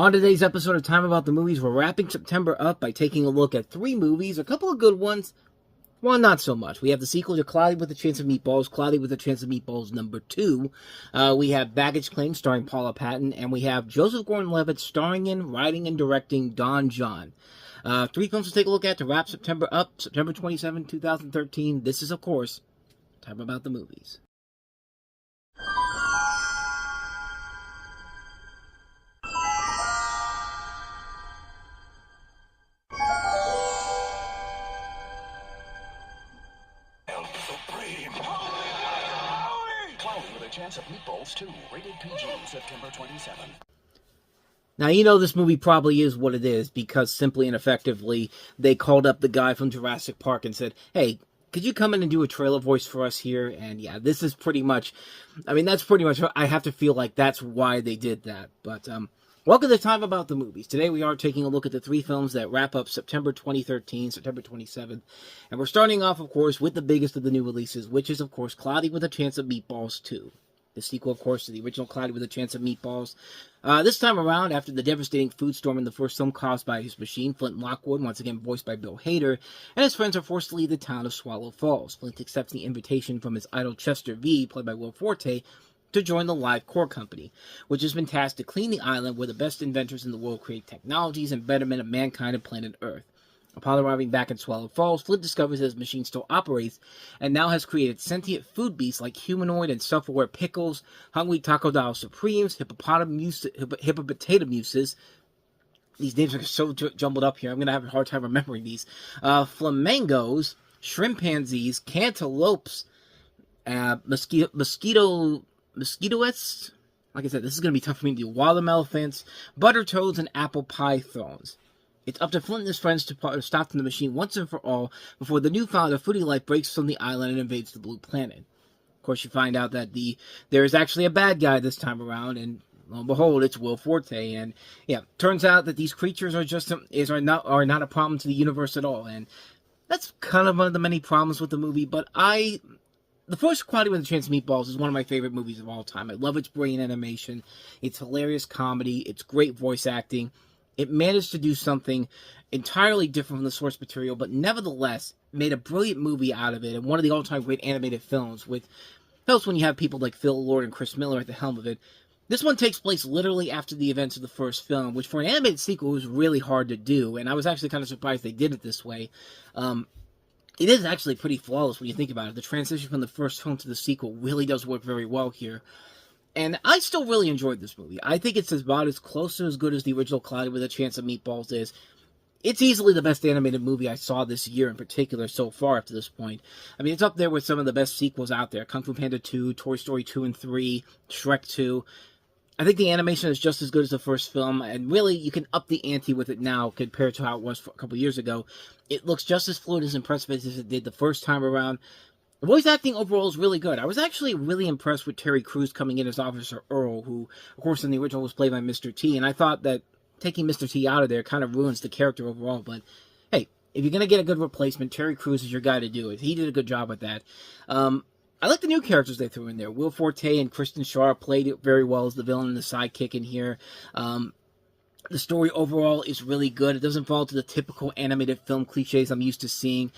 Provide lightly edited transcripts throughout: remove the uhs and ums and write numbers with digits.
On today's episode of Time About the Movies, we're wrapping September up by taking a look at 3 movies, a couple of good ones, one not so much. We have the sequel to Cloudy with a Chance of Meatballs, Cloudy with a Chance of Meatballs number 2. We have Baggage Claim starring Paula Patton, and we have Joseph Gordon-Levitt starring in, writing, and directing Don John. 3 films to take a look at to wrap September up, September 27, 2013. This is, of course, Time About the Movies. Cloudy with a Chance of Meatballs 2, rated PG, September 27. Now, you know this movie probably is what it is because simply and effectively they called up the guy from Jurassic Park and said, hey, could you come in and do a trailer voice for us here? And yeah, this is pretty much, that's pretty much, I have to feel like that's why they did that. But, welcome to Time About the Movies. Today we are taking a look at the 3 films that wrap up September 2013, September 27th. And we're starting off, of course, with the biggest of the new releases, which is, of course, Cloudy with a Chance of Meatballs 2. The sequel, of course, to the original Cloudy with a Chance of Meatballs. This time around, after the devastating food storm in the first film caused by his machine, Flint Lockwood, once again voiced by Bill Hader, and his friends are forced to leave the town of Swallow Falls. Flint accepts the invitation from his idol Chester V, played by Will Forte, to join the Live Core Company, which has been tasked to clean the island where the best inventors in the world create technologies and betterment of mankind and planet Earth. Upon arriving back in Swallow Falls, Flint discovers that his machine still operates and now has created sentient food beasts like humanoid and self-aware pickles, hungry Taco Bell Supremes, hippopotamuses. These names are so jumbled up here, I'm going to have a hard time remembering these. Flamingos, shrimpanzees, cantaloupes, mosquitoettes. Like I said, this is going to be tough for me to do. Wild elephants, butter toads, and apple pythons. It's up to Flint and his friends to stop the machine once and for all before the newfound foodie life breaks from the island and invades the blue planet. Of course, you find out that there is actually a bad guy this time around, and lo and behold, it's Will Forte. And yeah, turns out that these creatures are not a problem to the universe at all. And that's kind of one of the many problems with the movie. But the first Cloudy with a Chance of Meatballs is one of my favorite movies of all time. I love its brilliant animation, its hilarious comedy, its great voice acting. It managed to do something entirely different from the source material, but nevertheless made a brilliant movie out of it, and one of the all-time great animated films, with helps when you have people like Phil Lord and Chris Miller at the helm of it. This one takes place literally after the events of the first film, which for an animated sequel was really hard to do, and I was actually kind of surprised they did it this way. It is actually pretty flawless when you think about it. The transition from the first film to the sequel really does work very well here. And I still really enjoyed this movie. I think it's about as close to as good as the original Cloudy with a Chance of Meatballs is. It's easily the best animated movie I saw this year in particular so far up to this point. It's up there with some of the best sequels out there. Kung Fu Panda 2, Toy Story 2 and 3, Shrek 2. I think the animation is just as good as the first film, and really, you can up the ante with it now compared to how it was a couple years ago. It looks just as fluid as impressive as it did the first time around. The voice acting overall is really good. I was actually really impressed with Terry Crews coming in as Officer Earl, who, of course, in the original was played by Mr. T, and I thought that taking Mr. T out of there kind of ruins the character overall, but hey, if you're going to get a good replacement, Terry Crews is your guy to do it. He did a good job with that. I like the new characters they threw in there. Will Forte and Kristen Schaar played it very well as the villain and the sidekick in here. The story overall is really good. It doesn't fall to the typical animated film cliches I'm used to seeing.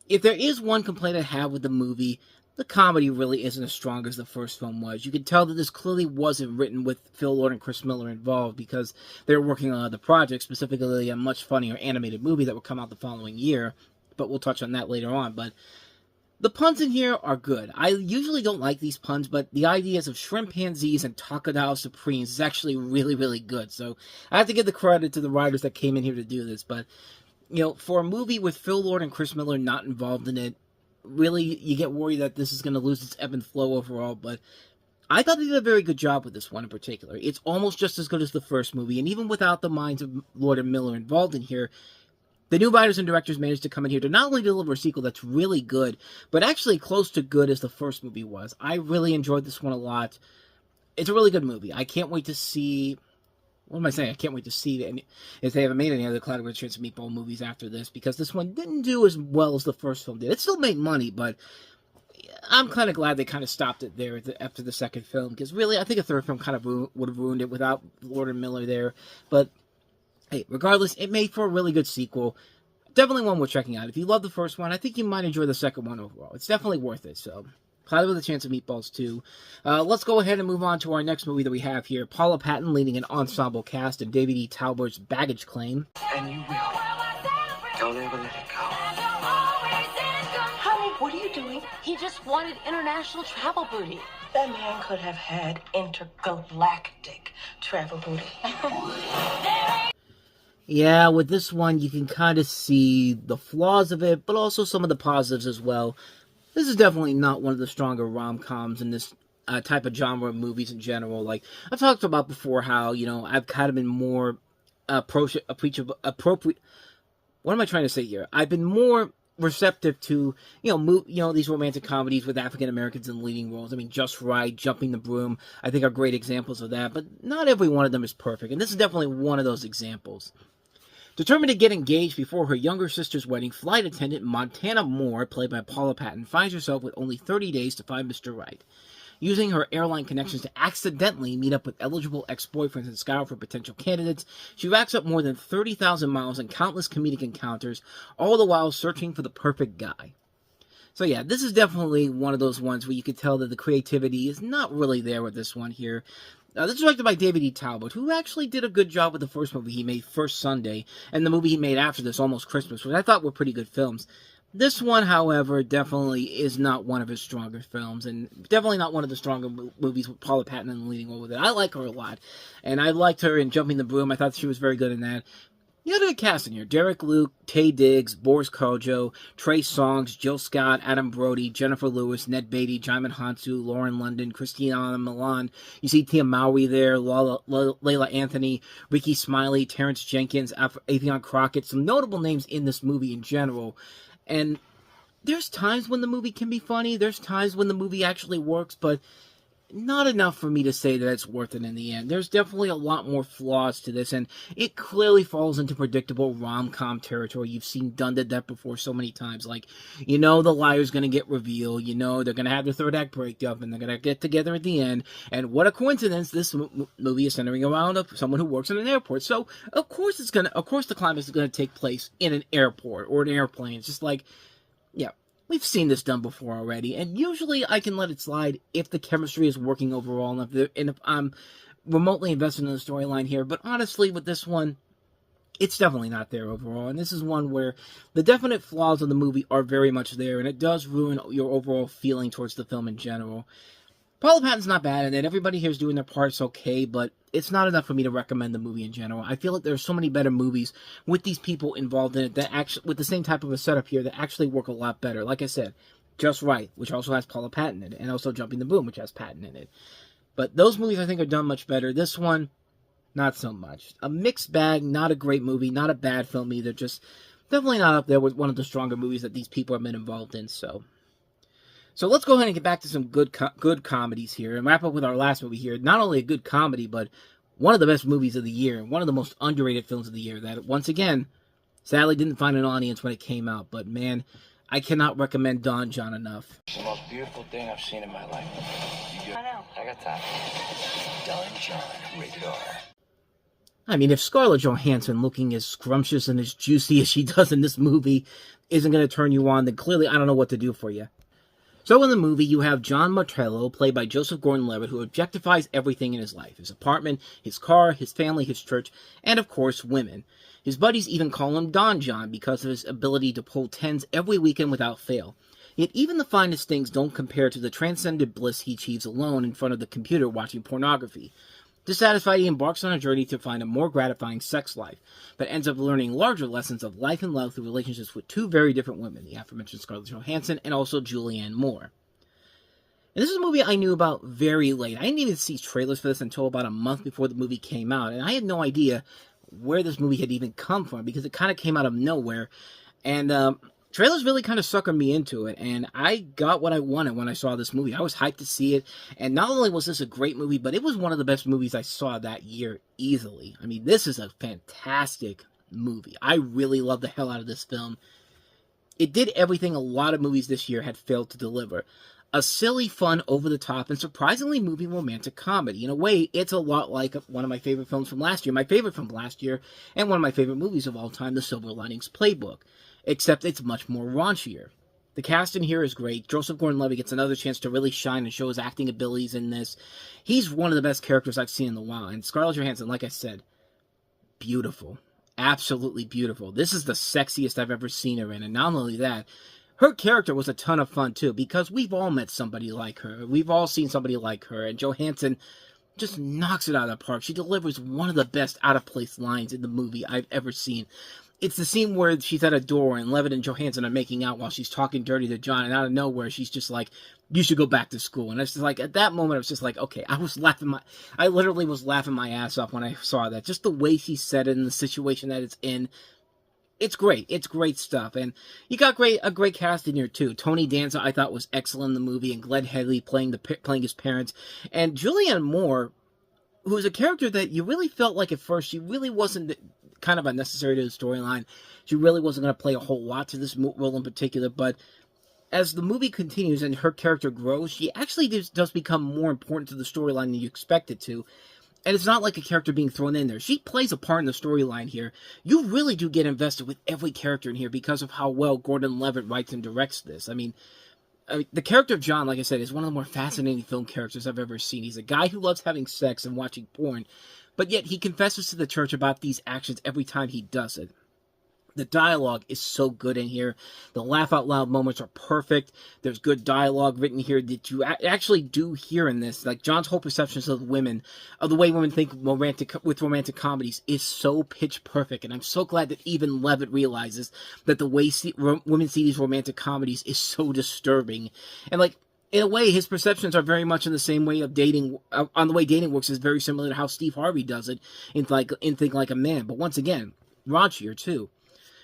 If there is one complaint I have with the movie, the comedy really isn't as strong as the first film was. You can tell that this clearly wasn't written with Phil Lord and Chris Miller involved because they were working on other projects, specifically a much funnier animated movie that would come out the following year, but we'll touch on that later on. But the puns in here are good. I usually don't like these puns, but the ideas of shrimpanzees and Taco Bell Supremes is actually really, really good. So I have to give the credit to the writers that came in here to do this, but for a movie with Phil Lord and Chris Miller not involved in it, really, you get worried that this is going to lose its ebb and flow overall, but I thought they did a very good job with this one in particular. It's almost just as good as the first movie, and even without the minds of Lord and Miller involved in here, the new writers and directors managed to come in here to not only deliver a sequel that's really good, but actually close to good as the first movie was. I really enjoyed this one a lot. It's a really good movie. I can't wait to see... What am I saying? I can't wait to see if they haven't made any other Cloudy with a Chance of Meatball movies after this, because this one didn't do as well as the first film did. It still made money, but I'm kind of glad they kind of stopped it there after the second film, because really, I think a third film kind of would have ruined it without Lord and Miller there. But hey, regardless, it made for a really good sequel. Definitely one worth checking out. If you love the first one, I think you might enjoy the second one overall. It's definitely worth it. So, Cloudy with a Chance of Meatballs 2. Let's go ahead and move on to our next movie that we have here. Paula Patton leading an ensemble cast in David E. Talbert's Baggage Claim. And you will. Don't ever let it go. Honey, what are you doing? He just wanted international travel booty. That man could have had intergalactic travel booty. Yeah, with this one, you can kind of see the flaws of it, but also some of the positives as well. This is definitely not one of the stronger rom-coms in this type of genre of movies in general. Like, I've talked about before how, I've kind of been more appropriate. What am I trying to say here? I've been more receptive to, these romantic comedies with African Americans in leading roles. I mean, Just Right, Jumping the Broom, I think are great examples of that, but not every one of them is perfect, and this is definitely one of those examples. Determined to get engaged before her younger sister's wedding, flight attendant Montana Moore, played by Paula Patton, finds herself with only 30 days to find Mr. Right. Using her airline connections to accidentally meet up with eligible ex-boyfriends and scour for potential candidates, she racks up more than 30,000 miles and countless comedic encounters, all the while searching for the perfect guy. So yeah, this is definitely one of those ones where you could tell that the creativity is not really there with this one here. This is directed by David E. Talbot, who actually did a good job with the first movie he made, First Sunday, and the movie he made after this, Almost Christmas, which I thought were pretty good films. This one, however, definitely is not one of his stronger films, and definitely not one of the stronger movies with Paula Patton in the leading role with it. I like her a lot, and I liked her in Jumping the Broom. I thought she was very good in that. You got a good cast in here. Derek Luke, Taye Diggs, Boris Kojo, Trey Songz, Jill Scott, Adam Brody, Jennifer Lewis, Ned Beatty, Jaimin Hansu, Lauren London, Christina Milan. You see Tia Mowry there, Layla Anthony, Ricky Smiley, Terrence Jenkins, Avion Crockett. Some notable names in this movie in general. And there's times when the movie can be funny. There's times when the movie actually works, but not enough for me to say that it's worth it in the end. There's definitely a lot more flaws to this, and it clearly falls into predictable rom-com territory. You've seen done that before so many times. Like, the liar's going to get revealed. They're going to have their third act breakup, and they're going to get together at the end. And what a coincidence, this movie is centering around someone who works in an airport. So, of course the climax is going to take place in an airport or an airplane. It's just like, yeah. We've seen this done before already, and usually I can let it slide if the chemistry is working overall, and if I'm remotely invested in the storyline here, but honestly, with this one, it's definitely not there overall, and this is one where the definite flaws of the movie are very much there, and it does ruin your overall feeling towards the film in general. Paula Patton's not bad in it. Everybody here is doing their parts okay, but it's not enough for me to recommend the movie in general. I feel like there's so many better movies with these people involved in it that actually, with the same type of a setup here, that actually work a lot better. Like I said, Just Right, which also has Paula Patton in it, and also Jumping the Broom, which has Patton in it. But those movies I think are done much better. This one, not so much. A mixed bag, not a great movie, not a bad film either. Just definitely not up there with one of the stronger movies that these people have been involved in. So let's go ahead and get back to some good comedies here and wrap up with our last movie here. Not only a good comedy, but one of the best movies of the year, and one of the most underrated films of the year that, once again, sadly didn't find an audience when it came out. But man, I cannot recommend Don John enough. It's the most beautiful thing I've seen in my life. You good? I know. I got time. Don John, rated R. I mean, if Scarlett Johansson looking as scrumptious and as juicy as she does in this movie isn't going to turn you on, then clearly I don't know what to do for you. So in the movie, you have John Martello, played by Joseph Gordon-Levitt, who objectifies everything in his life. His apartment, his car, his family, his church, and of course, women. His buddies even call him Don John because of his ability to pull tens every weekend without fail. Yet even the finest things don't compare to the transcendent bliss he achieves alone in front of the computer watching pornography. Dissatisfied, he embarks on a journey to find a more gratifying sex life, but ends up learning larger lessons of life and love through relationships with two very different women, the aforementioned Scarlett Johansson and also Julianne Moore. And this is a movie I knew about very late. I didn't even see trailers for this until about a month before the movie came out, and I had no idea where this movie had even come from, because it kind of came out of nowhere, and trailers really kind of suckered me into it, and I got what I wanted when I saw this movie. I was hyped to see it, and not only was this a great movie, but it was one of the best movies I saw that year easily. I mean, this is a fantastic movie. I really love the hell out of this film. It did everything a lot of movies this year had failed to deliver. A silly, fun, over-the-top, and surprisingly moving romantic comedy. In a way, it's a lot like one of my favorite films from last year, my favorite film last year, and one of my favorite movies of all time, The Silver Linings Playbook, except it's much more raunchier. The cast in here is great. Joseph Gordon-Levitt gets another chance to really shine and show his acting abilities in this. He's one of the best characters I've seen in a while, and Scarlett Johansson, like I said, beautiful. Absolutely beautiful. This is the sexiest I've ever seen her in, and not only that, her character was a ton of fun, too, because we've all met somebody like her. We've all seen somebody like her, and Johansson just knocks it out of the park. She delivers one of the best out-of-place lines in the movie I've ever seen. It's the scene where she's at a door, and Levitt and Johansson are making out while she's talking dirty to John, and out of nowhere, she's just like, you should go back to school. And it's just like, at that moment, I was just like, okay, I literally was laughing my ass off when I saw that. Just the way she said it and the situation that it's in. It's great. It's great stuff. And you got a great cast in here, too. Tony Danza, I thought, was excellent in the movie, and Glenn Headley playing his parents. And Julianne Moore, who is a character that you really felt like at first she really wasn't kind of unnecessary to the storyline. She really wasn't going to play a whole lot to this role in particular, but as the movie continues and her character grows, she actually does become more important to the storyline than you expect it to. And it's not like a character being thrown in there. She plays a part in the storyline here. You really do get invested with every character in here because of how well Gordon-Levitt writes and directs this. I mean, the character of John, like I said, is one of the more fascinating film characters I've ever seen. He's a guy who loves having sex and watching porn, but yet he confesses to the church about these actions every time he does it. The dialogue is so good in here. The laugh-out-loud moments are perfect. There's good dialogue written here that you actually do hear in this. Like, John's whole perceptions of women, of the way women think with romantic comedies, is so pitch-perfect. And I'm so glad that even Levitt realizes that the way women see these romantic comedies is so disturbing. And, like, in a way, his perceptions are very much in the same way of dating, on the way dating works is very similar to how Steve Harvey does it in Think Like a Man. But once again, raunchier, too.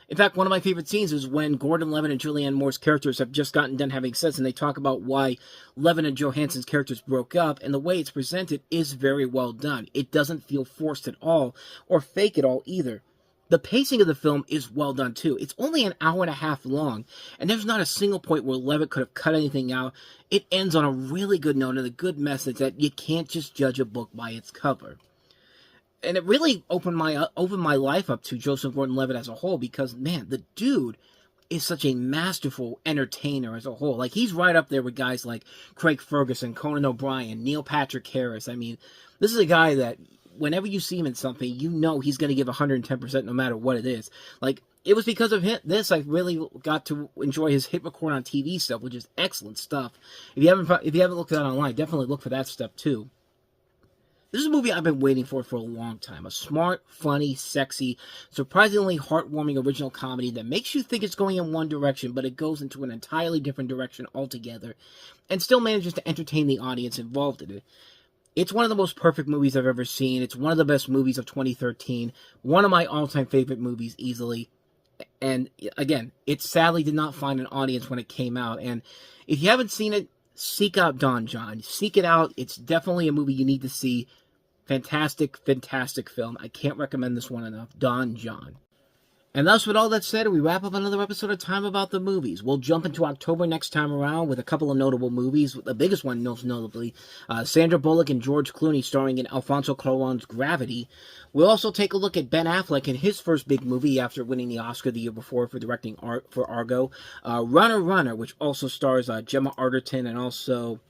In fact, one of my favorite scenes is when Gordon-Levitt and Julianne Moore's characters have just gotten done having sex, and they talk about why Levitt and Johansson's characters broke up, and the way it's presented is very well done. It doesn't feel forced at all, or fake at all either. The pacing of the film is well done, too. It's only an hour and a half long, and there's not a single point where Levitt could have cut anything out. It ends on a really good note and a good message that you can't just judge a book by its cover. And it really opened my life up to Joseph Gordon-Levitt as a whole, because, man, the dude is such a masterful entertainer as a whole. Like, he's right up there with guys like Craig Ferguson, Conan O'Brien, Neil Patrick Harris. I mean, this is a guy that whenever you see him in something, you know he's going to give 110% no matter what it is. Like, it was because of this I really got to enjoy his hit record on TV stuff, which is excellent stuff. If you haven't looked at that online, definitely look for that stuff too. This is a movie I've been waiting for a long time. A smart, funny, sexy, surprisingly heartwarming original comedy that makes you think it's going in one direction, but it goes into an entirely different direction altogether, and still manages to entertain the audience involved in it. It's one of the most perfect movies I've ever seen. It's one of the best movies of 2013. One of my all-time favorite movies, easily. And, again, it sadly did not find an audience when it came out. And if you haven't seen it, seek out Don John. Seek it out. It's definitely a movie you need to see. Fantastic, fantastic film. I can't recommend this one enough. Don John. And thus, with all that said, we wrap up another episode of Time About the Movies. We'll jump into October next time around with a couple of notable movies. The biggest one, most notably, Sandra Bullock and George Clooney starring in Alfonso Cuarón's Gravity. We'll also take a look at Ben Affleck in his first big movie after winning the Oscar the year before for directing for Argo. Runner, Runner, which also stars Gemma Arterton and also,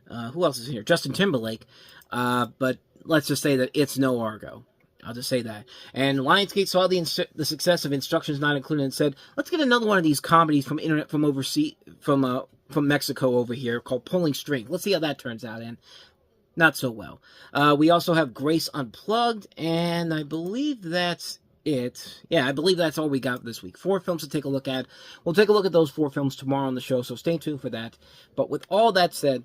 who else is here? Justin Timberlake. But let's just say that it's no Argo. I'll just say that. And Lionsgate saw the success of Instructions Not Included and said, let's get another one of these comedies from overseas, from Mexico over here called Pulling String. Let's see how that turns out. And not so well. We also have Grace Unplugged, and I believe that's it. Yeah, I believe that's all we got this week. 4 films to take a look at. We'll take a look at those 4 films tomorrow on the show, so stay tuned for that. But with all that said,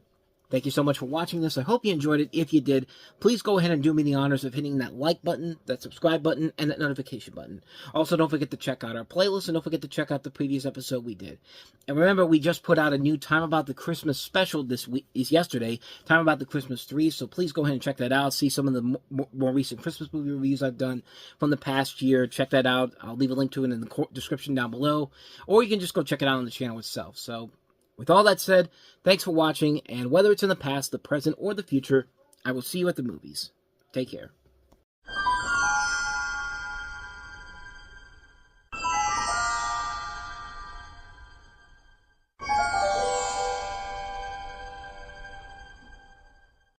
thank you so much for watching this. I hope you enjoyed it. If you did, please go ahead and do me the honors of hitting that like button, that subscribe button, and that notification button. Also, don't forget to check out our playlist, and don't forget to check out the previous episode we did. And remember, we just put out a new Time About the Christmas special yesterday, Time About the Christmas 3, so please go ahead and check that out. See some of the more recent Christmas movie reviews I've done from the past year. Check that out. I'll leave a link to it in the description down below, or you can just go check it out on the channel itself. So, With all that said, thanks for watching, and whether it's in the past, the present, or the future, I will see you at the movies. Take care.